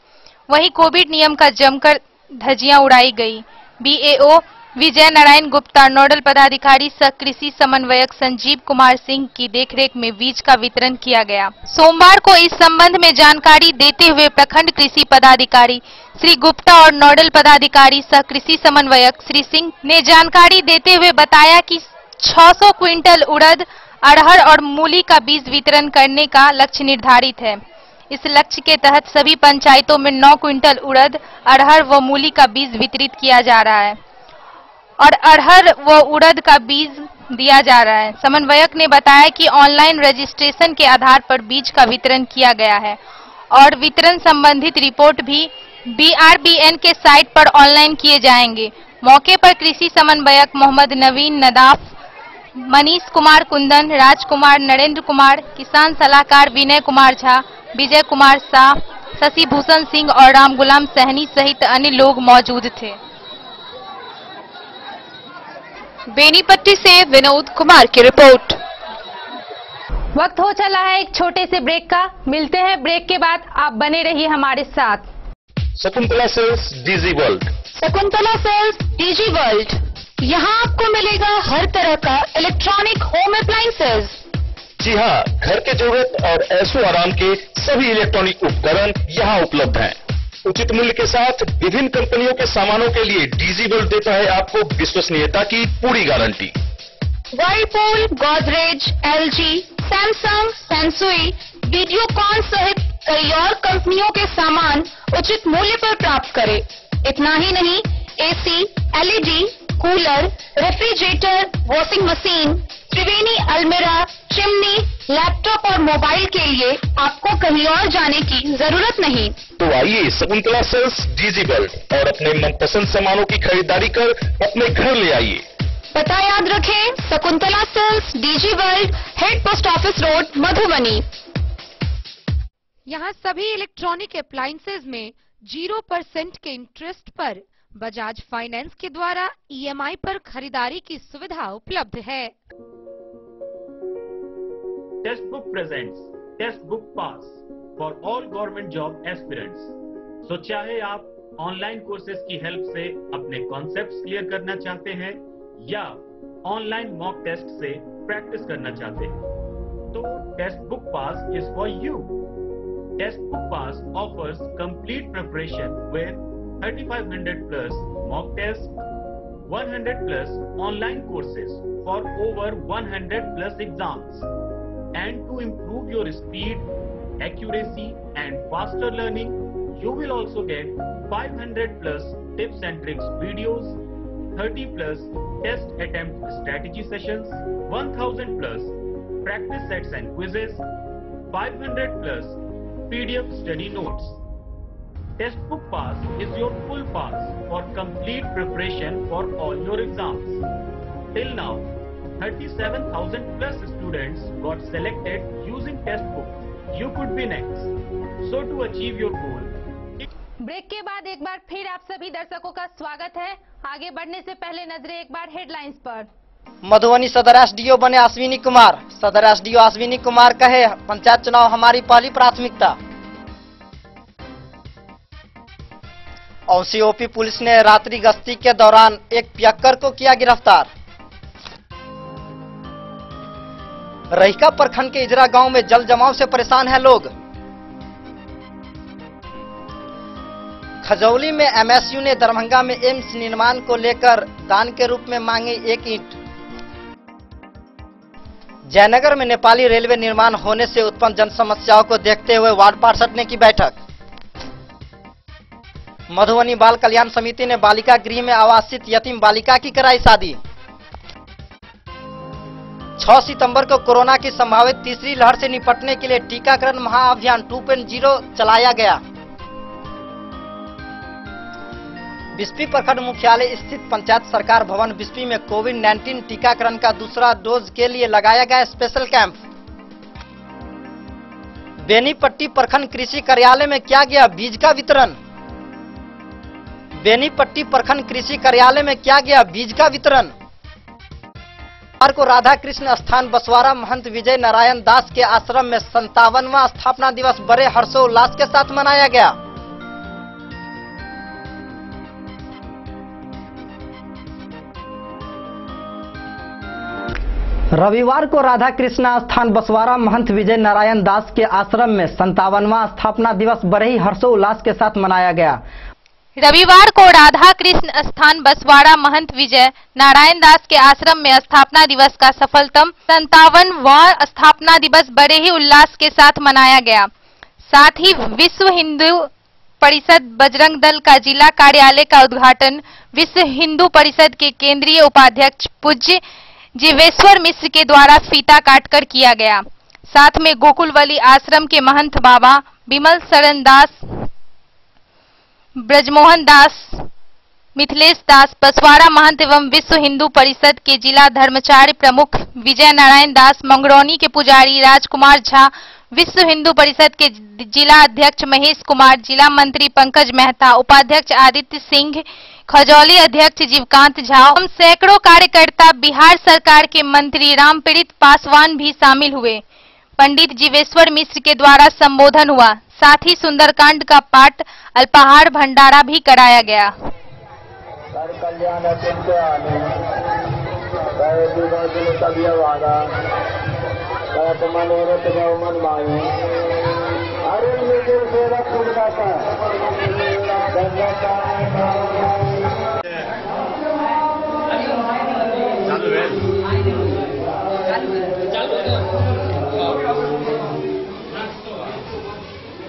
वहीं कोविड नियम का जमकर धज्जियां उड़ाई गई। बीएओ विजय नारायण गुप्ता, नोडल पदाधिकारी सह कृषि समन्वयक संजीव कुमार सिंह की देखरेख में बीज का वितरण किया गया। सोमवार को इस संबंध में जानकारी देते हुए प्रखंड कृषि पदाधिकारी श्री गुप्ता और नोडल पदाधिकारी सह कृषि समन्वयक श्री सिंह ने जानकारी देते हुए बताया कि 600 क्विंटल उड़द, अरहर और मूली का बीज वितरण करने का लक्ष्य निर्धारित है। इस लक्ष्य के तहत सभी पंचायतों में 9 क्विंटल उड़द, अरहर व मूली का बीज वितरित किया जा रहा है और अरहर व उड़द का बीज दिया जा रहा है। समन्वयक ने बताया कि ऑनलाइन रजिस्ट्रेशन के आधार पर बीज का वितरण किया गया है और वितरण संबंधित रिपोर्ट भी बीआरबीएन के साइट पर ऑनलाइन किए जाएंगे। मौके पर कृषि समन्वयक मोहम्मद नवीन नदाफ, मनीष कुमार कुंदन, राजकुमार, नरेंद्र कुमार, किसान सलाहकार विनय कुमार झा, विजय कुमार शाह, शशि भूषण सिंह और राम गुलाम सहनी सहित अन्य लोग मौजूद थे। बेनीपट्टी से विनोद कुमार की रिपोर्ट। वक्त हो चला है एक छोटे से ब्रेक का। मिलते हैं ब्रेक के बाद, आप बने रहिए हमारे साथ। Shakuntala sales digi world. Shakuntala sales digi world, यहाँ आपको मिलेगा हर तरह का इलेक्ट्रॉनिक होम अप्लायंसेज। जी हाँ, घर के जरूरत और ऐशो आराम के सभी इलेक्ट्रॉनिक उपकरण यहाँ उपलब्ध हैं। उचित मूल्य के साथ विभिन्न कंपनियों के सामानों के लिए डीजी वर्ल्ड देता है आपको विश्वसनीयता की पूरी guarantee. Whirlpool, Godrej, LG, Samsung, सैमसुई, वीडियोकॉन सहित कई और कंपनियों के सामान उचित मूल्य पर प्राप्त करें। इतना ही नहीं, AC, LED, cooler, refrigerator, washing machine, Triveni अलमीरा, चिमनी, लैपटॉप और मोबाइल के लिए आपको कहीं और जाने की जरूरत नहीं। तो आइए शकुंतला सेल्स डीजी वर्ल्ड और अपने मनपसंद सामानों की खरीदारी कर अपने घर ले आइए। पता याद रखें, Shakuntala sales digi world, head post office road, Madhubani. यहाँ सभी इलेक्ट्रॉनिक अप्लायंसेज में 0% के इंटरेस्ट पर बजाज फाइनेंस के द्वारा ईएमआई पर खरीदारी की सुविधा उपलब्ध है। Testbook presents Testbook pass for all government job aspirants. So चाहे आप ऑनलाइन कोर्सेज की हेल्प से अपने कॉन्सेप्ट्स क्लियर करना चाहते हैं या ऑनलाइन मॉक टेस्ट से प्रैक्टिस करना चाहते हैं, तो Testbook pass is for you. Testbook pass offers complete preparation with 3500 plus mock test, 100 plus online courses for over 100 plus exams. and to improve your speed, accuracy and faster learning, you will also get 500 plus tips and tricks videos, 30 plus test attempt strategy sessions, 1000 plus practice sets and quizzes, 500 plus PDF study notes. Textbook Pass is your full pass for complete preparation for all your exams. Till now, 37,000 plus students got selected using Textbook. You could be next. So to achieve your goal. Break के बाद एक बार फिर आप सभी दर्शकों का स्वागत है। आगे बढ़ने से पहले नजरें एक बार हेडलाइंस पर। मधुबनी सदर एसडीओ बने अश्विनी कुमार। सदर एसडीओ अश्विनी कुमार कहे, पंचायत चुनाव हमारी पहली प्राथमिकता। औसी ओपी पुलिस ने रात्रि गश्ती के दौरान एक पियक्कर को किया गिरफ्तार। रहिका प्रखंड के इजरा गांव में जल जमाव से परेशान हैं लोग। खजौली में एमएसयू ने दरभंगा में एम्स निर्माण को लेकर दान के रूप में मांगी 1 ईंट। जयनगर में नेपाली रेलवे निर्माण होने से उत्पन्न जन समस्याओं को देखते हुए वार्ड पार्षद ने की बैठक। मधुबनी बाल कल्याण समिति ने बालिका गृह में आवासित यतीम बालिका की कराई शादी। 6 सितंबर को कोरोना की संभावित तीसरी लहर से निपटने के लिए टीकाकरण महाअभियान 2.0 चलाया गया। बिस्फी प्रखंड मुख्यालय स्थित पंचायत सरकार भवन बिस्फी में कोविड-19 टीकाकरण का दूसरा डोज के लिए लगाया गया स्पेशल कैंप। बेनीपट्टी प्रखंड कृषि कार्यालय में किया गया बीज का वितरण। बेनीपट्टी प्रखंड कृषि कार्यालय में किया गया बीज का वितरण। को राधा कृष्ण स्थान बसवारा महंत विजय नारायण दास के आश्रम में 57वां स्थापना दिवस बड़े हर्षोल्लास के साथ मनाया गया। रविवार को राधा कृष्ण स्थान बसवारा महंत विजय नारायण दास के आश्रम में 57वां स्थापना दिवस बड़े ही हर्षोल्लास के साथ मनाया गया। रविवार को राधा कृष्ण स्थान बसवाड़ा महंत विजय नारायण दास के आश्रम में स्थापना दिवस का सफलतम 57वां स्थापना दिवस बड़े ही उल्लास के साथ मनाया गया। साथ ही विश्व हिंदू परिषद बजरंग दल का जिला कार्यालय का उद्घाटन विश्व हिंदू परिषद के केंद्रीय उपाध्यक्ष पूज्य जीवेश्वर मिश्र के द्वारा फीता काटकर किया गया। साथ में गोकुलवली आश्रम के महंत बाबा विमल शरण दास, ब्रजमोहन दास, मिथिलेश दास, बसवाड़ा महंत एवं विश्व हिंदू परिषद के जिला धर्मचार्य प्रमुख विजय नारायण दास, मंगरौनी के पुजारी राजकुमार झा, विश्व हिंदू परिषद के जिला अध्यक्ष महेश कुमार, जिला मंत्री पंकज मेहता, उपाध्यक्ष आदित्य सिंह, खजौली अध्यक्ष जीवकांत झा एवं सैकड़ों कार्यकर्ता, बिहार सरकार के मंत्री रामप्रीत पासवान भी शामिल हुए। पंडित जीवेश्वर मिश्र के द्वारा संबोधन हुआ। साथ ही सुंदरकांड का पाठ, अल्पाहार भंडारा भी कराया गया।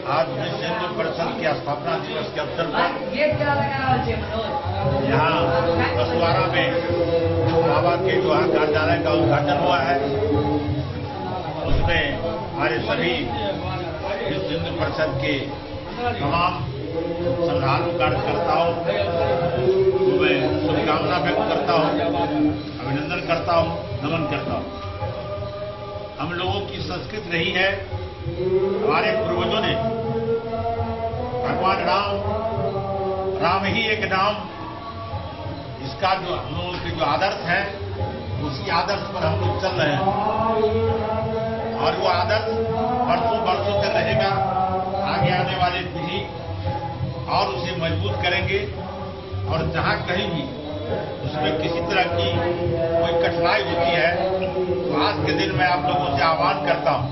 आज विश्व हिंदू परिषद के स्थापना दिवस के अवसर पर यहाँ बसवाड़ा में बाबा के जो है कार्यालय का उद्घाटन हुआ है, उसमें हमारे सभी विश्व हिंदू परिषद के तमाम श्रद्धालु कार्यकर्ताओं को मैं शुभकामना व्यक्त करता हूँ, अभिनंदन करता हूँ, नमन करता हूँ। हम लोगों की संस्कृति रही है, हमारे पूर्वजों ने भगवान राम ही एक नाम, इसका जो हम लोगों के जो आदर्श है, उसी आदर्श पर हम लोग चल रहे हैं और वो आदर्श वर्षों वर्षों तक रहेगा। आगे आने वाले पीढ़ी और उसे मजबूत करेंगे और जहां कहीं भी उसमें किसी तरह की कोई कठिनाई होती है तो आज के दिन मैं आप लोगों से आह्वान करता हूं,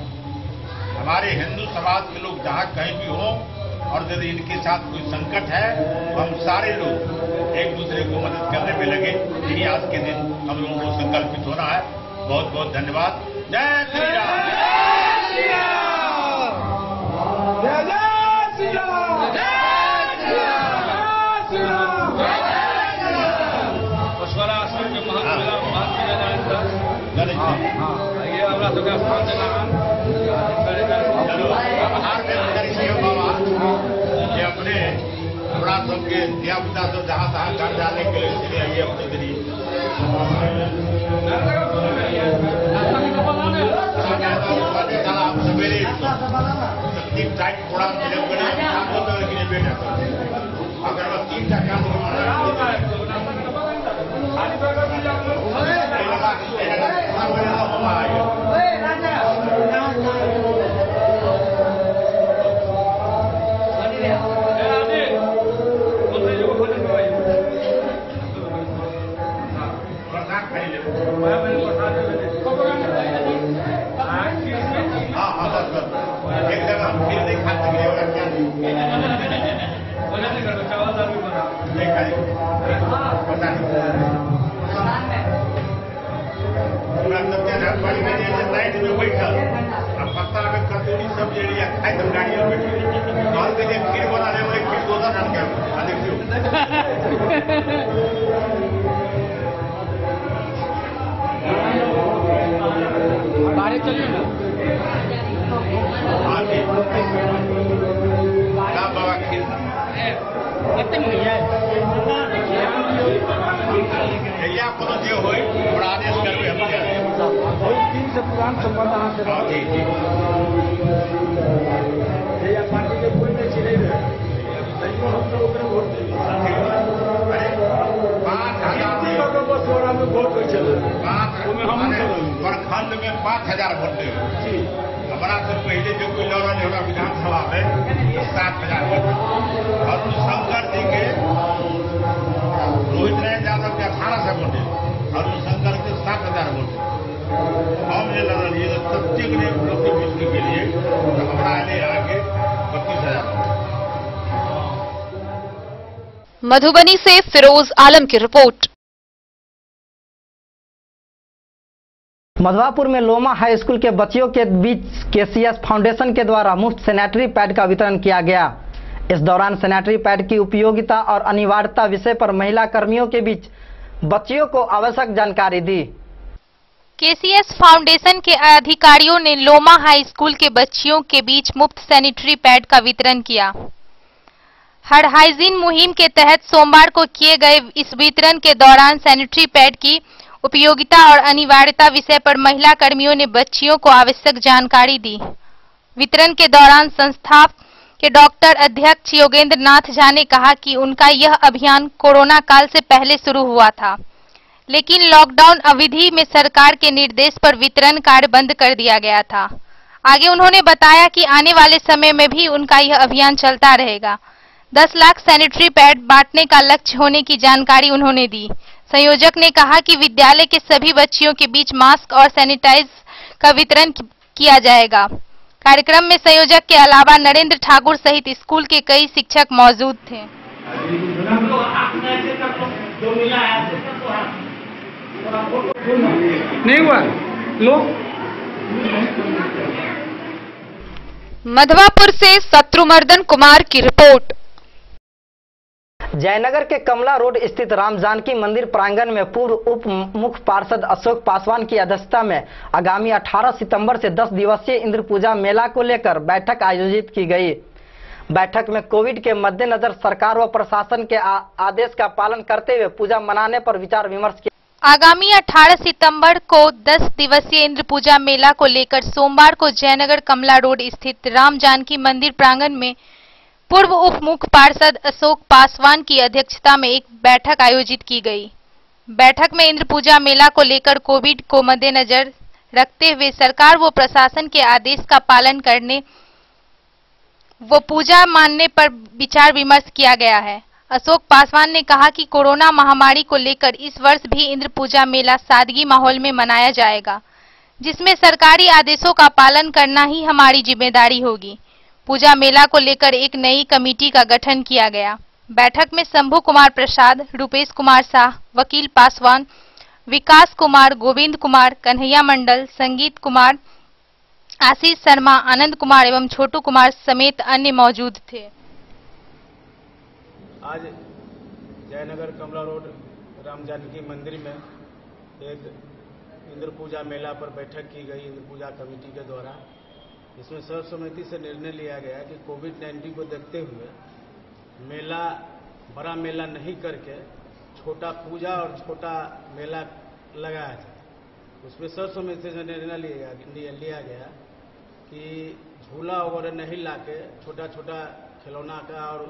हमारे हिंदू समाज के लोग जहां कहीं भी हों और यदि इनके साथ कोई संकट है तो हम सारे लोग एक दूसरे को मदद करने में लगे। यही आज के दिन हम लोगों को संकल्पित होना है। बहुत बहुत धन्यवाद। जय श्री राम। अपने अपना सबके दिया पिता तो जहाँ तहाँ घर जाने के लिए चले आइए अपने जरिए आप सवेरे तीन टाइट थोड़ा बेटा अगर वो 3 टका पत्ता में कटोरी सब जरिया खाए तो गाड़ी में बैठे घर के लिए खीर बनाने वाले खीर दोनों डाल के देखियो बाहर चलिए ना बाबा खीर कितने में है या कोनो जे होय बड़ा आदेश करबे हम होय 3 से पुरान संबंध अहाँ से ठीक ठीक या पार्टी के कोई नहीं चिरे रहे तैयो हम तो ओकरे वोट दे 5000 को बसोरा में वोट होय छले ओमे हम प्रखंड में 5000 वोट दे जी हमारा तो पहले जो कोई लड़ा नहीं होगा विधानसभा में 7000 वोट और शंकर जी के रोहित नारायण यादव के 1800 वोट और शंकर के 7000 वोट हम ये लड़िए प्रत्येक ने प्रतिनिधि के लिए हमारा आगे 32,000। मधुबनी से फिरोज आलम की रिपोर्ट। मधवापुर में लोमा हाई स्कूल के बच्चियों के बीच केसीएस फाउंडेशन के द्वारा मुफ्त सैनिटरी पैड का वितरण किया गया। इस दौरान सैनिटरी पैड की उपयोगिता और अनिवार्यता विषय पर महिला कर्मियों के बीच बच्चियों को आवश्यक जानकारी दी। केसीएस फाउंडेशन के अधिकारियों ने लोमा हाई स्कूल के बच्चियों के बीच मुफ्त सैनिटरी पैड का वितरण किया। हर हाइजीन मुहिम के तहत सोमवार को किए गए इस वितरण के दौरान सैनिटरी पैड की उपयोगिता और अनिवार्यता विषय पर महिला कर्मियों ने बच्चियों को आवश्यक जानकारी दी। वितरण के दौरान संस्था के डॉक्टर अध्यक्ष योगेंद्र नाथ झा ने कहा कि उनका यह अभियान कोरोना काल से पहले शुरू हुआ था, लेकिन लॉकडाउन अवधि में सरकार के निर्देश पर वितरण कार्य बंद कर दिया गया था। आगे उन्होंने बताया कि आने वाले समय में भी उनका यह अभियान चलता रहेगा। 10 लाख सैनिटरी पैड बांटने का लक्ष्य होने की जानकारी उन्होंने दी। संयोजक ने कहा कि विद्यालय के सभी बच्चियों के बीच मास्क और सैनिटाइज का वितरण किया जाएगा। कार्यक्रम में संयोजक के अलावा नरेंद्र ठाकुर सहित स्कूल के कई शिक्षक मौजूद थे। नहीं हुआ लो। मधवापुर से शत्रुमर्दन कुमार की रिपोर्ट। जयनगर के कमला रोड स्थित राम जानकी मंदिर प्रांगण में पूर्व उप मुख्य पार्षद अशोक पासवान की अध्यक्षता में आगामी 18 सितंबर से 10 दिवसीय इंद्र पूजा मेला को लेकर बैठक आयोजित की गई। बैठक में कोविड के मद्देनजर सरकार व प्रशासन के आदेश का पालन करते हुए पूजा मनाने पर विचार विमर्श किया। आगामी 18 सितंबर को 10 दिवसीय इंद्र पूजा मेला को लेकर सोमवार को जयनगर कमला रोड स्थित राम जानकी मंदिर प्रांगण में पूर्व उप मुख्य पार्षद अशोक पासवान की अध्यक्षता में एक बैठक आयोजित की गई। बैठक में इंद्र पूजा मेला को लेकर कोविड को मद्देनजर रखते हुए सरकार व प्रशासन के आदेश का पालन करने व पूजा मानने पर विचार विमर्श किया गया है। अशोक पासवान ने कहा कि कोरोना महामारी को लेकर इस वर्ष भी इंद्र पूजा मेला सादगी माहौल में मनाया जाएगा, जिसमें सरकारी आदेशों का पालन करना ही हमारी जिम्मेदारी होगी। पूजा मेला को लेकर एक नई कमेटी का गठन किया गया। बैठक में शंभू कुमार प्रसाद, रूपेश कुमार शाह, वकील पासवान, विकास कुमार, गोविंद कुमार, कन्हैया मंडल, संगीत कुमार, आशीष शर्मा, आनंद कुमार एवं छोटू कुमार समेत अन्य मौजूद थे। आज जयनगर कमला रोड राम जानकी मंदिर में एक इंद्र पूजा मेला पर बैठक की गई इंद्र पूजा कमेटी के द्वारा। इसमें सर्वसम्मति से निर्णय लिया गया कि कोविड-19 को देखते हुए बड़ा मेला नहीं करके छोटा पूजा और छोटा मेला लगाया जाए। उसमें सर्वसम्मति से निर्णय लिया गया कि झूला वगैरह नहीं लाके छोटा छोटा खिलौना का और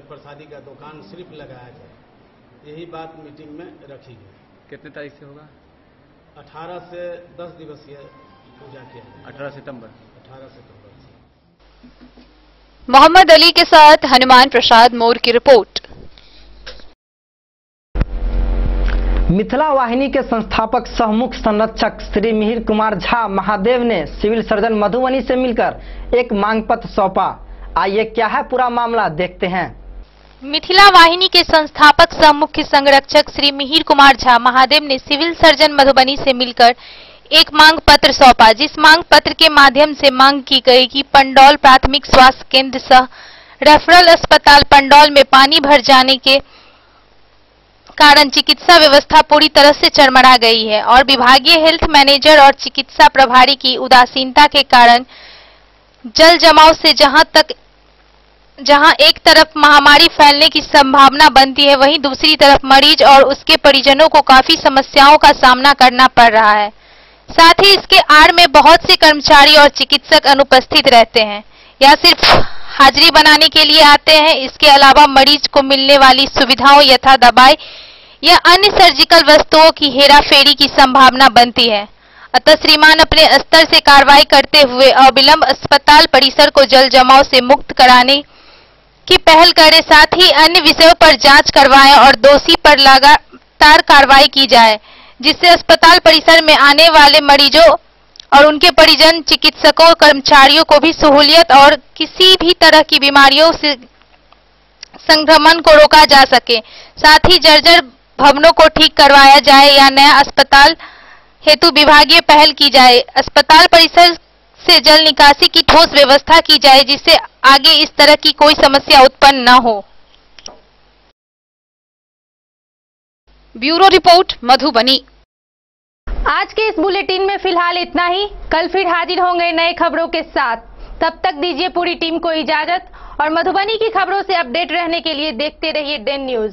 प्रसादी का दुकान सिर्फ लगाया जाए। यही बात मीटिंग में रखी गई। कितने तारीख से होगा? 18 से 10 दिवसीय पूजा किया जाए। 18 सितंबर से। मोहम्मद अली के साथ हनुमान प्रसाद मोर की रिपोर्ट। मिथिला वाहिनी के संस्थापक सह मुख्य संरक्षक श्री मिहिर कुमार झा महादेव ने सिविल सर्जन मधुबनी से मिलकर एक मांग पत्र सौंपा। आइए क्या है पूरा मामला देखते हैं। मिथिला वाहिनी के संस्थापक सह मुख्य संरक्षक श्री मिहिर कुमार झा महादेव ने सिविल सर्जन मधुबनी से मिलकर एक मांग पत्र सौंपा, जिस मांग पत्र के माध्यम से मांग की गई कि पंडौल प्राथमिक स्वास्थ्य केंद्र सह रेफरल अस्पताल पंडौल में पानी भर जाने के कारण चिकित्सा व्यवस्था पूरी तरह से चरमरा गई है और विभागीय हेल्थ मैनेजर और चिकित्सा प्रभारी की उदासीनता के कारण जल जमाव से जहां एक तरफ महामारी फैलने की संभावना बनती है, वहीं दूसरी तरफ मरीज और उसके परिजनों को काफी समस्याओं का सामना करना पड़ रहा है। साथ ही इसके आड़ में बहुत से कर्मचारी और चिकित्सक अनुपस्थित रहते हैं या सिर्फ हाजिरी बनाने के लिए आते हैं। इसके अलावा मरीज को मिलने वाली सुविधाओं यथा दवाई या अन्य सर्जिकल वस्तुओं की हेराफेरी की संभावना बनती है। अतः श्रीमान अपने स्तर से कार्रवाई करते हुए अविलंब अस्पताल परिसर को जल जमाव से मुक्त कराने की पहल करें, साथ ही अन्य विषयों पर जांच करवाएं और दोषी पर लगातार कार्रवाई की जाए, जिससे अस्पताल परिसर में आने वाले मरीजों और उनके परिजन, चिकित्सकों, कर्मचारियों को भी सहूलियत और किसी भी तरह की बीमारियों से संक्रमण को रोका जा सके। साथ ही जर्जर भवनों को ठीक करवाया जाए या नया अस्पताल हेतु विभागीय पहल की जाए। अस्पताल परिसर से जल निकासी की ठोस व्यवस्था की जाए, जिससे आगे इस तरह की कोई समस्या उत्पन्न न हो। Bureau report Madhubani. आज के इस बुलेटिन में फिलहाल इतना ही। कल फिर हाजिर होंगे नए खबरों के साथ। तब तक दीजिए पूरी टीम को इजाजत और मधुबनी की खबरों से अपडेट रहने के लिए देखते रहिए डेन न्यूज।